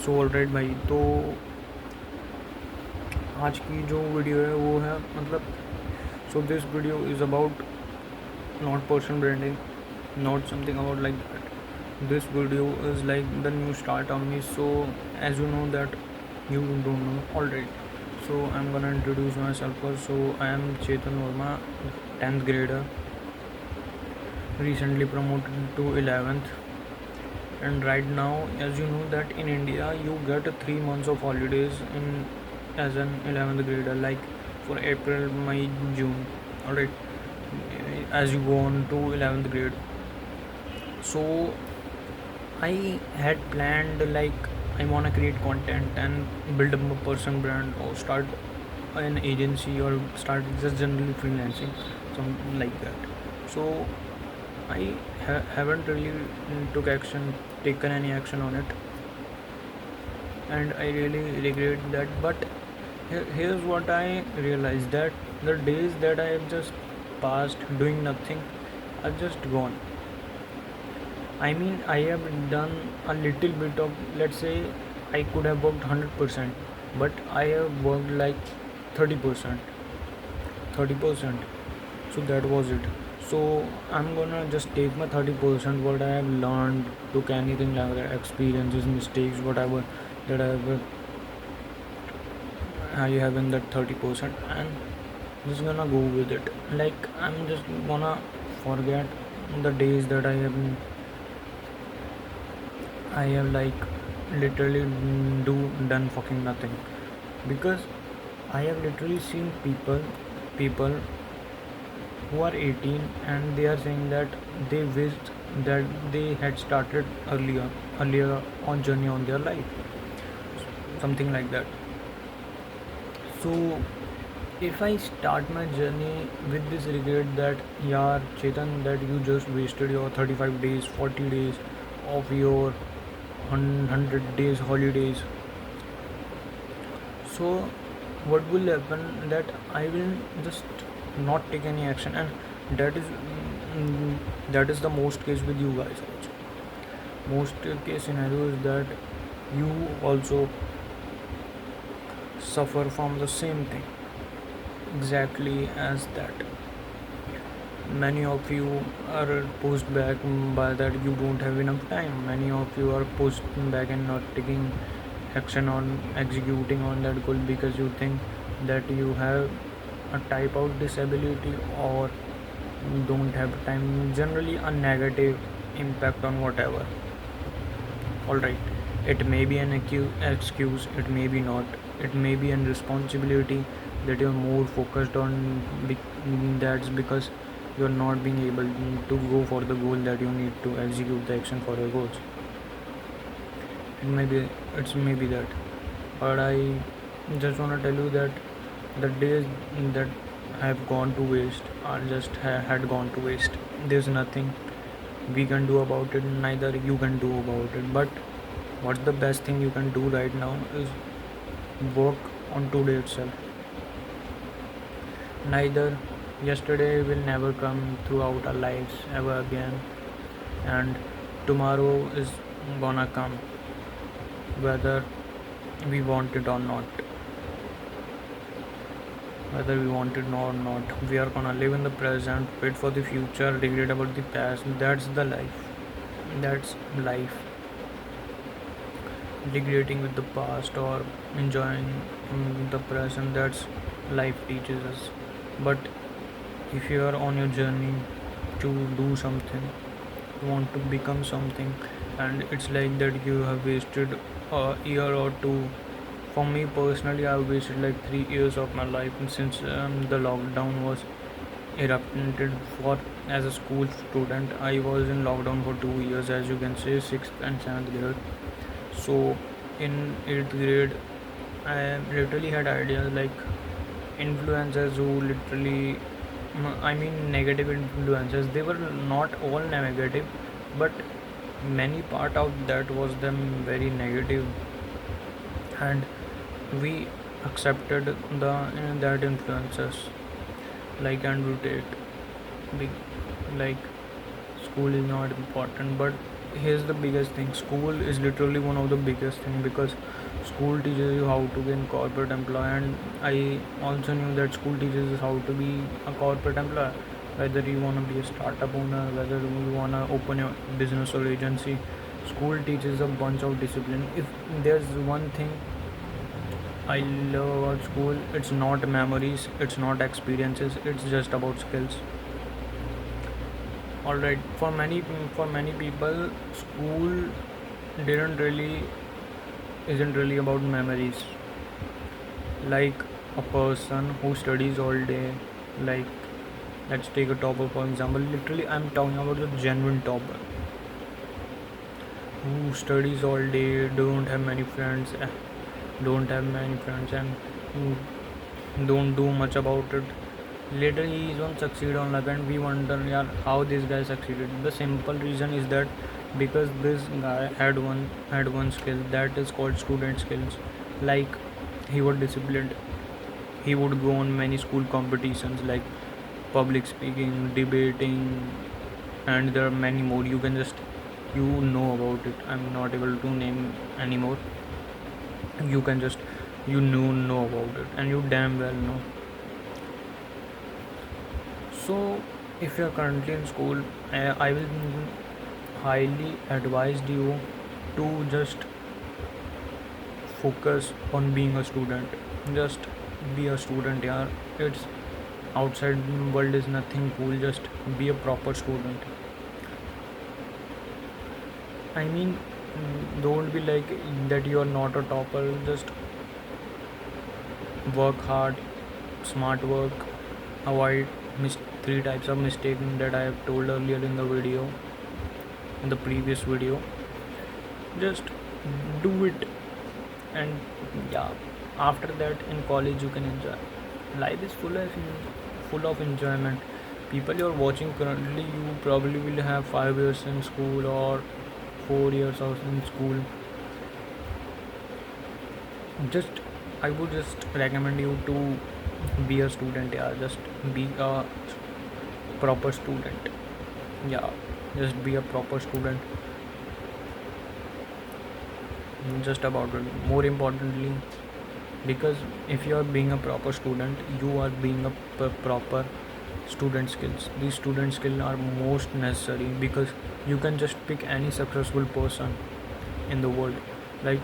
So alright भाई, तो आज की जो वीडियो है वो है मतलब so this video is about not personal branding, not something about like that. This video is like the new start on me. So as you know that you don't know already, so I'm gonna introduce myself first. So I am Chetan Verma, 10th grader, recently promoted to 11th. And right now, as you know that in India you get 3 months of holidays in as an 11th grader, like for April, May, June. Alright, as you go on to 11th grade. So I had planned like I wanna create content and build up a personal brand or start an agency or start just generally freelancing, something like that. So I haven't really taken any action on it, and I really regret that. But here's what I realized, that the days that I have just passed doing nothing are just gone. I mean, I have done a little bit of, let's say, I could have worked 100%, but I have worked like 30%. 30%. So that was it. So I'm gonna just take my 30%, what I have learned, took anything like that, experiences, mistakes, whatever that I have in that 30%, and just gonna go with it. Like I'm just gonna forget the days that I have like literally done fucking nothing, because I have literally seen people who are 18 and they are saying that they wished that they had started earlier on journey on their life, something like that. So if I start my journey with this regret that, yeah, Chetan, that you just wasted your 35 days, 40 days of your 100 days holidays, so what will happen, that I will just not take any action, and that is that is the most case with you guys also. Most case scenario is that you also suffer from the same thing exactly as that. Many of you are pushed back by that you don't have enough time. Many of you are pushed back and not taking action on executing on that goal because you think that you have a type of disability or don't have time, generally a negative impact on whatever. Alright, it may be an excuse, it may be not, it may be a responsibility that you're more focused on. That's because you're not being able to go for the goal that you need to execute the action for your goals. It's maybe that, but I just want to tell you that the days that have gone to waste are just had gone to waste. There's nothing we can do about it, neither you can do about it. But what's the best thing you can do right now is work on today itself. Neither yesterday will never come throughout our lives ever again, and tomorrow is gonna come whether we want it or not. Whether we want it or not, we are gonna live in the present, wait for the future, regret about the past. That's the life. That's life. Regretting with the past or enjoying the present, that's life teaches us. But if you are on your journey to do something, want to become something, and it's like that you have wasted a year or two. For me personally, I've wasted like 3 years of my life since the lockdown was erupted. For as a school student, I was in lockdown for 2 years, as you can say, 6th and 7th grade. So in 8th grade, I literally had ideas like influencers who literally, I mean, negative influences. They were not all negative, but many part of that was them very negative, and we accepted that influences like Andrew Tate, big, like school is not important, but here's the biggest thing. School is literally one of the biggest thing, because school teaches you how to be a corporate employee, and I also knew that school teaches us how to be a corporate employee. Whether you want to be a startup owner, whether you want to open your business or agency, school teaches a bunch of discipline. If there's one thing I love about school, it's not memories, it's not experiences, it's just about skills. All right, for many people, school didn't really isn't really about memories. Like a person who studies all day, like let's take a topper for example. Literally, I'm talking about the genuine topper who studies all day, don't have many friends, and don't do much about it. Later, he won't succeed on life, and we wonder, yeah, how this guy succeeded. The simple reason is that because this guy had one skill that is called student skills. Like, he was disciplined. He would go on many school competitions like public speaking, debating, and there are many more. You know about it. I'm not able to name anymore. You can just know about it, and you damn well know. So, if you are currently in school, I will highly advise you to just focus on being a student. Just be a student, yeah. It's outside world is nothing cool. Just be a proper student. I mean, don't be like that. You are not a topper. Just work hard, smart work, avoid three types of mistakes that I have told earlier in the video, in the previous video. Just do it, and yeah, after that in college you can enjoy. Life is full of enjoyment. People you're watching currently, you probably will have 5 years in school or 4 years or in school. Just I would just recommend you to be a student. Yeah, just be a proper student. Yeah, just be a proper student. Just about it. More importantly, because if you are being a proper student, you are being a proper student skills. These student skills are most necessary, because you can just pick any successful person in the world, like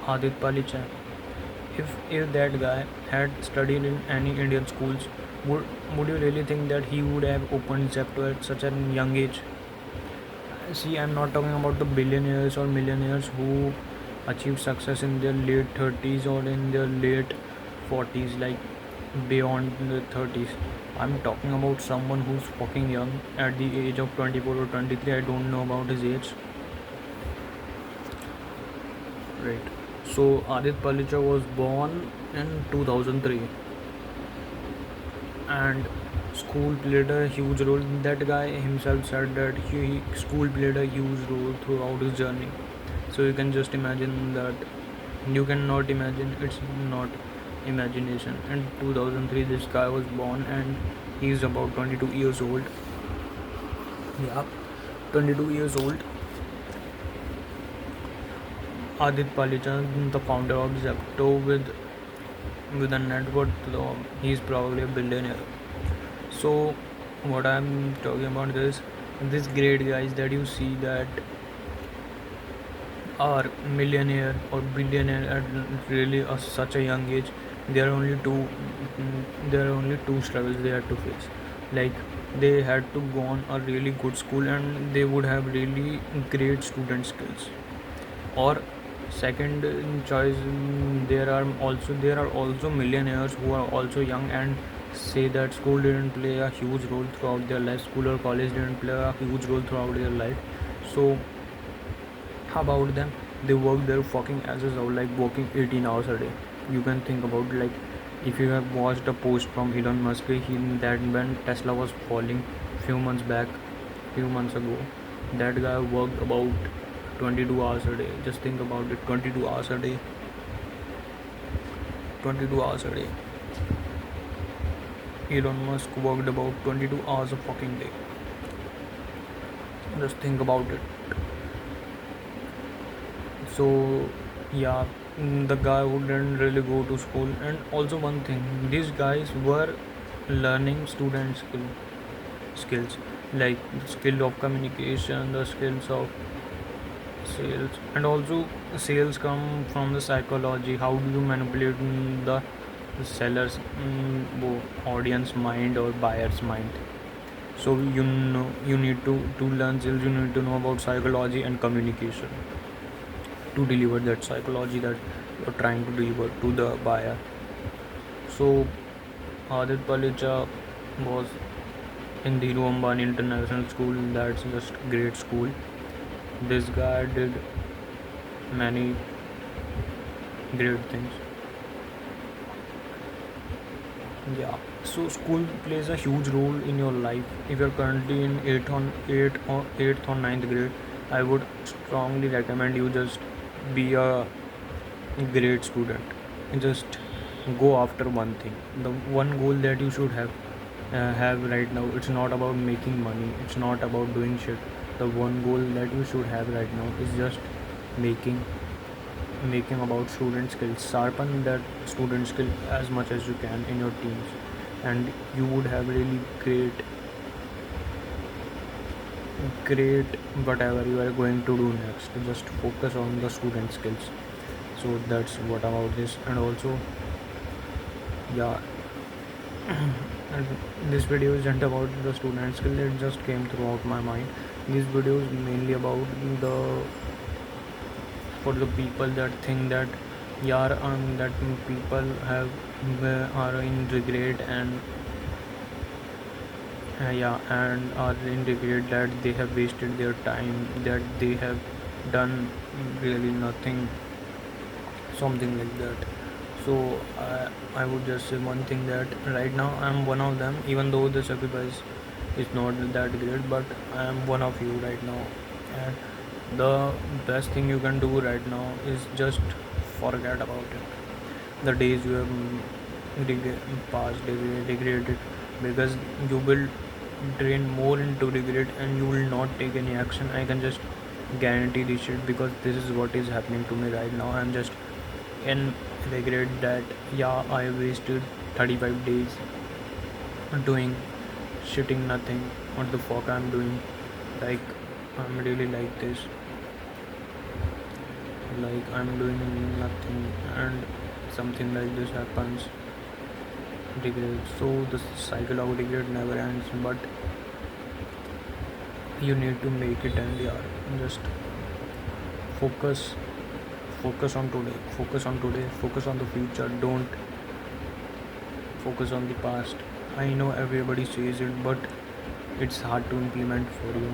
Adit Palicha. If that guy had studied in any Indian schools, would you really think that he would have opened Zepto at such a young age? See, I'm not talking about the billionaires or millionaires who achieve success in their late 30s or in their late 40s, like beyond the 30s. I'm talking about someone who's fucking young at the age of 24 or 23. I don't know about his age. Right. So, Adit Palicha was born in 2003, and school played a huge role. That guy himself said that school played a huge role throughout his journey. So you can just imagine that. You cannot imagine, it's not imagination. In 2003 this guy was born, and he's about 22 years old. Yeah, 22 years old. Adit Palichan, the founder of Zepto, with a net worth, he's probably a billionaire. So what I'm talking about is these great guys that you see that are millionaire or billionaire at really such a young age. There are only two struggles they had to face. Like, they had to go on a really good school, and they would have really great student skills. Or second choice, there are also millionaires who are also young and say that school didn't play a huge role throughout their life. School or college didn't play a huge role throughout their life. So how about them? They work their fucking asses out, like working 18 hours a day. You can think about, like, if you have watched a post from Elon Musk, that when Tesla was falling few months ago, that guy worked about 22 hours a day. Just think about it, 22 hours a day. 22 hours a day. Elon Musk worked about 22 hours a fucking day. Just think about it. So yeah, the guy who didn't really go to school. And also one thing, these guys were learning skills, like the skill of communication, the skills of sales. And also sales come from the psychology. How do you manipulate the seller's audience mind or buyer's mind? So you know, you need to learn sales, you need to know about psychology and communication to deliver that psychology that you're trying to deliver to the buyer. So Adit Palicha was in the Ambani International School. That's just great school. This guy did many great things. Yeah. So school plays a huge role in your life. If you're currently in eighth or ninth grade, I would strongly recommend you just be a great student. Just go after one thing. The one goal that you should have right now. It's not about making money. It's not about doing shit. The one goal that you should have right now is just making making about student skills. Sharpen that student skill as much as you can in your teams, and you would have really great whatever you are going to do next. Just focus on the student skills. So that's what about this. And also, yeah, and this video isn't about the student skill, it just came throughout my mind. This video is mainly about the for the people that think that yeah, that people are in regret and yeah, and are in regret that they have wasted their time, that they have done really nothing, something like that. So I would just say one thing, that right now I'm one of them, even though the sacrifice is not that great, but I am one of you right now. And the best thing you can do right now is just forget about it. The days you have degraded, because you will drain more into regret and you will not take any action. I can just guarantee this shit, because this is what is happening to me right now. I'm just in regret that yeah, I wasted 35 days doing shitting nothing. What the fuck I'm doing? Like, I'm really like this, like I'm doing nothing, and something like this happens. Regret. So the cycle of regret never ends, but you need to make it end. Yeah, just focus focus on today, focus on the future. Don't focus on the past. I know everybody says it, but it's hard to implement for you.